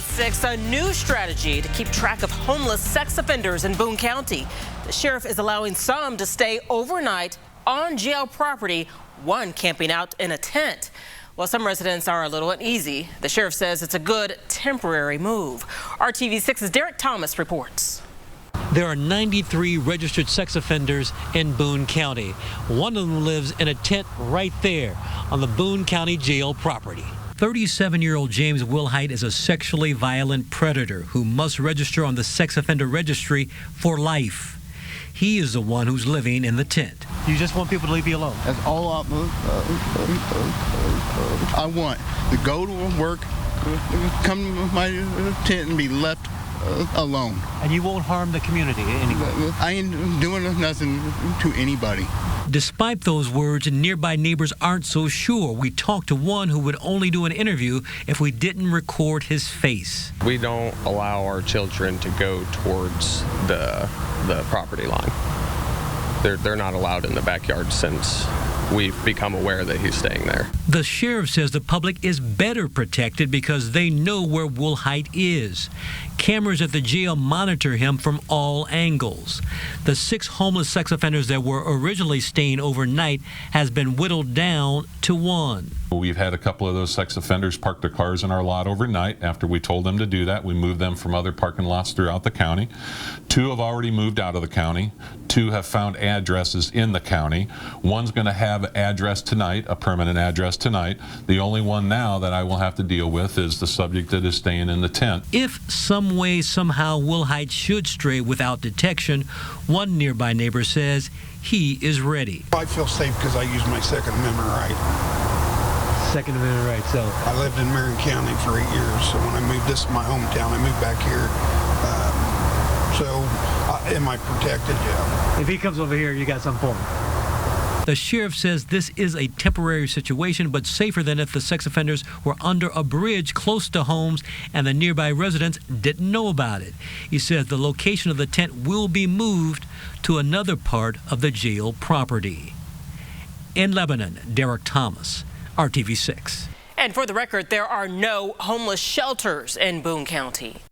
6, a new strategy to keep track of homeless sex offenders in Boone County. The sheriff is allowing some to stay overnight on jail property, one camping out in a tent. While some residents are a little uneasy, the sheriff says it's a good temporary move. RTV6's Derek Thomas reports. There are 93 registered sex offenders in Boone County. One of them lives in a tent right there on the Boone County jail property. 37-year-old James Wilhite is a sexually violent predator who must register on the sex offender registry for life. He is the one who's living in the tent. You just want people to leave you alone? That's all I want. To go to work, come to my tent and be left alone. And you won't harm the community anyway? I ain't doing nothing to anybody. Despite those words, nearby neighbors aren't so sure. We talked to one who would only do an interview if we didn't record his face. We don't allow our children to go towards the property line. They're not allowed in the backyard since we've become aware that he's staying there. The sheriff says the public is better protected because they know where Wilhite is. Cameras at the jail monitor him from all angles. The 6 homeless sex offenders that were originally staying overnight has been whittled down to 1. We've had a couple of those sex offenders park their cars in our lot overnight. After we told them to do that, we moved them from other parking lots throughout the county. 2 have already moved out of the county. 2 have found addresses in the county. One's going to have an address tonight, a permanent address tonight. The only one now that I will have to deal with is the subject that is staying in the tent. If some way, somehow, Wilhite should stray without detection, one nearby neighbor says he is ready. I feel safe because I use my Second Amendment right. Second Amendment right, so. I lived in Marion County for 8 years, so when I moved, this is my hometown, I moved back here. Am I protected? Yeah. If he comes over here, you got some for him. The sheriff says this is a temporary situation, but safer than if the sex offenders were under a bridge close to homes and the nearby residents didn't know about it. He says the location of the tent will be moved to another part of the jail property. In Lebanon, Derek Thomas, RTV6. And for the record, there are no homeless shelters in Boone County.